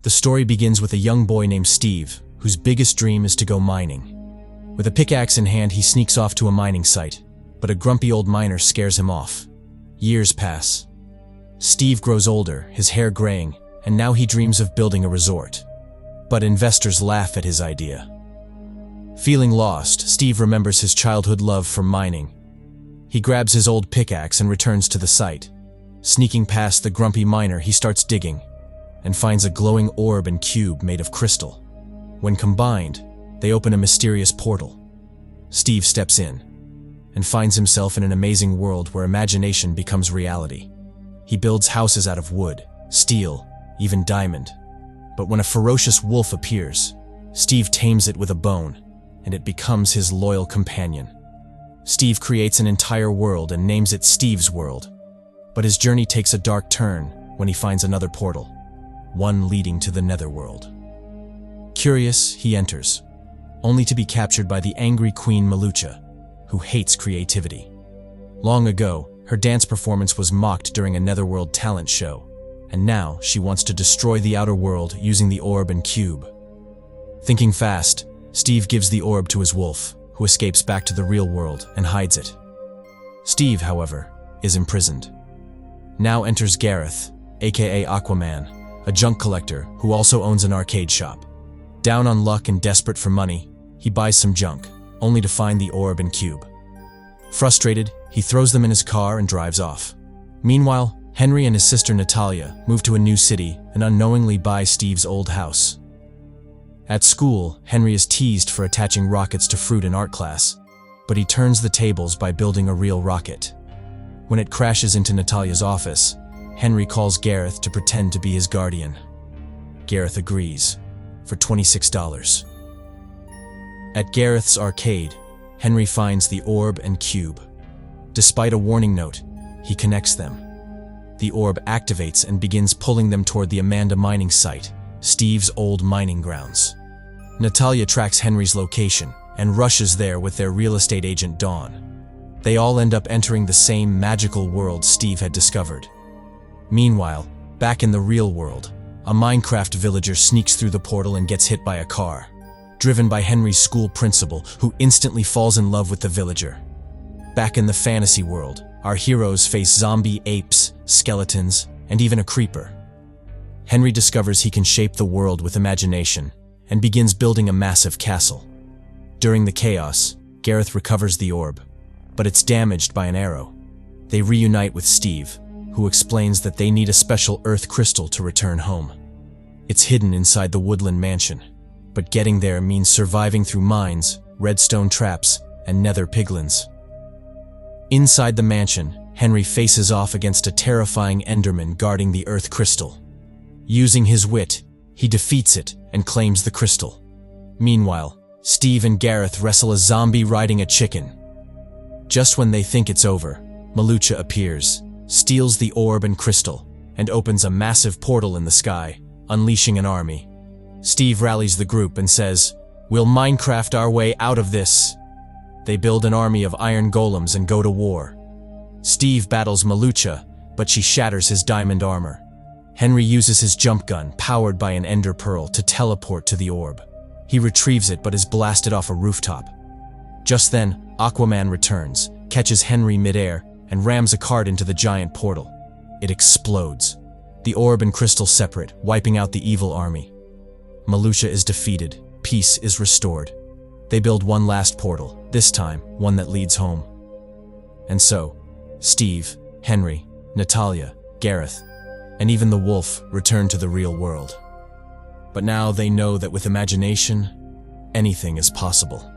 The story begins with a young boy named Steve, whose biggest dream is to go mining. With a pickaxe in hand, he sneaks off to a mining site, but a grumpy old miner scares him off. Years pass. Steve grows older, his hair graying, and now he dreams of building a resort. But investors laugh at his idea. Feeling lost, Steve remembers his childhood love for mining. He grabs his old pickaxe and returns to the site. Sneaking past the grumpy miner, he starts digging and finds a glowing orb and cube made of crystal. When combined, they open a mysterious portal. Steve steps in and finds himself in an amazing world where imagination becomes reality. He builds houses out of wood, steel, even diamond. But when a ferocious wolf appears, Steve tames it with a bone, and it becomes his loyal companion. Steve creates an entire world and names it Steve's World. But his journey takes a dark turn when he finds another portal, one leading to the Netherworld. Curious, he enters, only to be captured by the angry Queen Malucha, who hates creativity. Long ago, her dance performance was mocked during a Netherworld talent show, and now she wants to destroy the outer world using the orb and cube. Thinking fast, Steve gives the orb to his wolf, who escapes back to the real world and hides it. Steve, however, is imprisoned. Now enters Gareth, aka Aquaman, a junk collector who also owns an arcade shop. Down on luck and desperate for money, he buys some junk, only to find the orb and cube. Frustrated, he throws them in his car and drives off. Meanwhile, Henry and his sister Natalia move to a new city and unknowingly buy Steve's old house. At school, Henry is teased for attaching rockets to fruit in art class, but he turns the tables by building a real rocket. When it crashes into Natalia's office, Henry calls Gareth to pretend to be his guardian. Gareth agrees, for $26. At Gareth's arcade, Henry finds the orb and cube. Despite a warning note, he connects them. The orb activates and begins pulling them toward the Amanda mining site, Steve's old mining grounds. Natalia tracks Henry's location and rushes there with their real estate agent Dawn. They all end up entering the same magical world Steve had discovered. Meanwhile, back in the real world, a Minecraft villager sneaks through the portal and gets hit by a car, driven by Henry's school principal, who instantly falls in love with the villager. Back in the fantasy world, our heroes face zombie apes, skeletons, and even a creeper. Henry discovers he can shape the world with imagination and begins building a massive castle. During the chaos, Gareth recovers the orb, but it's damaged by an arrow. They reunite with Steve, who explains that they need a special earth crystal to return home. It's hidden inside the woodland mansion, but getting there means surviving through mines, redstone traps, and nether piglins. Inside the mansion, Henry faces off against a terrifying Enderman guarding the earth crystal. Using his wit, he defeats it and claims the crystal. Meanwhile, Steve and Gareth wrestle a zombie riding a chicken. Just when they think it's over, Malucha appears, steals the orb and crystal, and opens a massive portal in the sky, unleashing an army. Steve rallies the group and says, "We'll Minecraft our way out of this." They build an army of iron golems and go to war. Steve battles Malucha, but she shatters his diamond armor. Henry uses his jump gun, powered by an ender pearl, to teleport to the orb. He retrieves it but is blasted off a rooftop. Just then, Aquaman returns, catches Henry midair, and rams a cart into the giant portal. It explodes. The orb and crystal separate, wiping out the evil army. Malucha is defeated. Peace is restored. They build one last portal, this time one that leads home. And so, Steve, Henry, Natalia, Gareth, and even the wolf return to the real world. But now they know that with imagination, anything is possible.